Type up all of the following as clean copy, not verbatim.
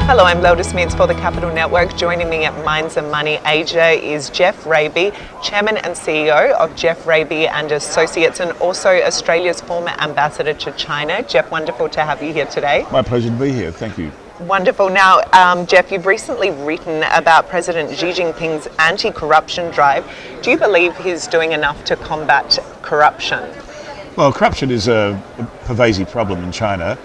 Hello, I'm Smits for the Capital Network. Joining me at Minds and Money Asia is Geoff Raby, Chairman and CEO of Geoff Raby and Associates, and also Australia's former ambassador to China. Geoff, wonderful to have you here today. My pleasure to be here. Thank you. Wonderful. Now, Geoff, you've recently written about President Xi Jinping's anti-corruption drive. Do you believe he's doing enough to combat corruption? Well, corruption is a pervasive problem in China.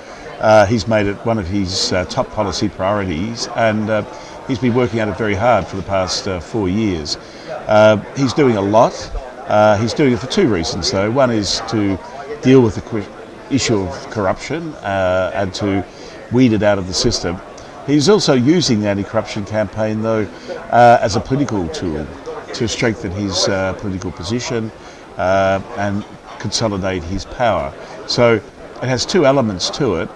He's made it one of his top policy priorities, and he's been working at it very hard for the past 4 years. He's doing a lot. He's doing it for two reasons, though. One is to deal with the issue of corruption and to weed it out of the system. He's also using the anti-corruption campaign, though, as a political tool to strengthen his political position and consolidate his power. So it has two elements to it.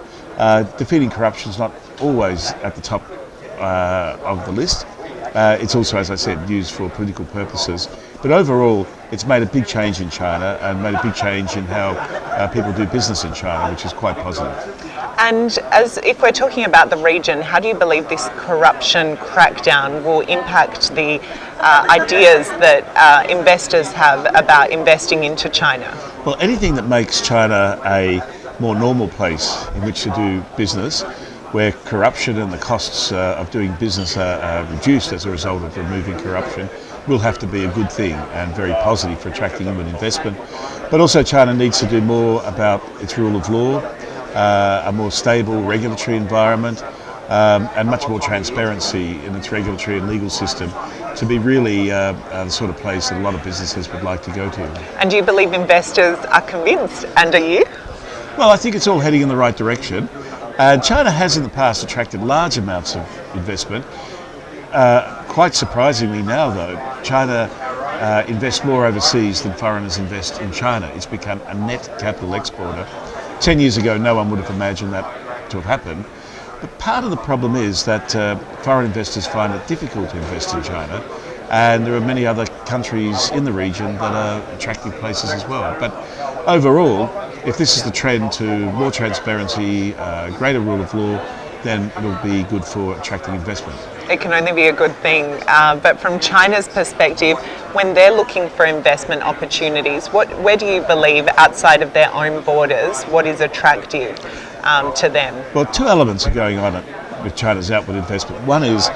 Defeating corruption is not always at the top of the list. It's also, as I said, used for political purposes. But overall, it's made a big change in China and made a big change in how people do business in China, which is quite positive. And if we're talking about the region, how do you believe this corruption crackdown will impact the ideas that investors have about investing into China? Well, anything that makes China a more normal place in which to do business, where corruption and the costs of doing business are reduced as a result of removing corruption, will have to be a good thing and very positive for attracting inward investment. But also China needs to do more about its rule of law, a more stable regulatory environment, and much more transparency in its regulatory and legal system to be really the sort of place that a lot of businesses would like to go to. And do you believe investors are convinced, and are you? Well, I think it's all heading in the right direction. China has in the past attracted large amounts of investment. Quite surprisingly now, though, China invests more overseas than foreigners invest in China. It's become a net capital exporter. 10 years ago, no one would have imagined that to have happened. But part of the problem is that foreign investors find it difficult to invest in China, and there are many other countries in the region that are attractive places as well. But overall, if this is the trend to more transparency, greater rule of law, then it'll be good for attracting investment. It can only be a good thing. But from China's perspective, when they're looking for investment opportunities, where do you believe, outside of their own borders, what is attractive to them? Well, two elements are going on with China's outward investment. One is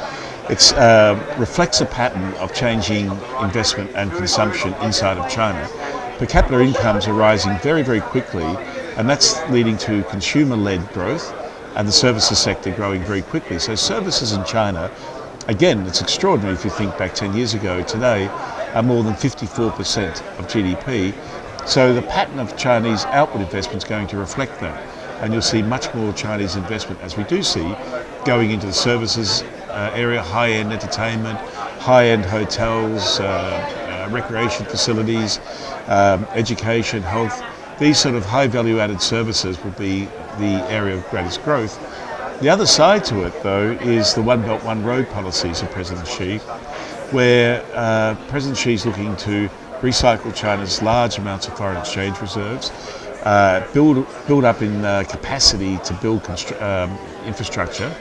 it reflects a pattern of changing investment and consumption inside of China. Per capita incomes are rising very, very quickly, and that's leading to consumer-led growth and the services sector growing very quickly. So services in China, again, it's extraordinary if you think back 10 years ago, today are more than 54% of GDP. So the pattern of Chinese outward investment is going to reflect that. And you'll see much more Chinese investment, as we do see, going into the services area, high-end entertainment, high-end hotels, recreation facilities, education, health. These sort of high value added services will be the area of greatest growth. The other side to it, though, is the One Belt, One Road policies of President Xi, where President Xi is looking to recycle China's large amounts of foreign exchange reserves, build up in capacity to build infrastructure,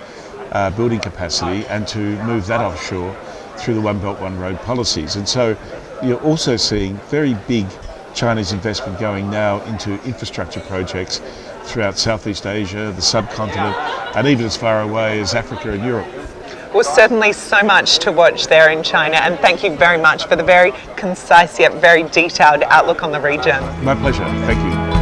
building capacity, and to move that offshore through the One Belt, One Road policies. And so you're also seeing very big Chinese investment going now into infrastructure projects throughout Southeast Asia, the subcontinent, and even as far away as Africa and Europe. Well, certainly so much to watch there in China, and thank you very much for the very concise yet very detailed outlook on the region. My pleasure. Thank you.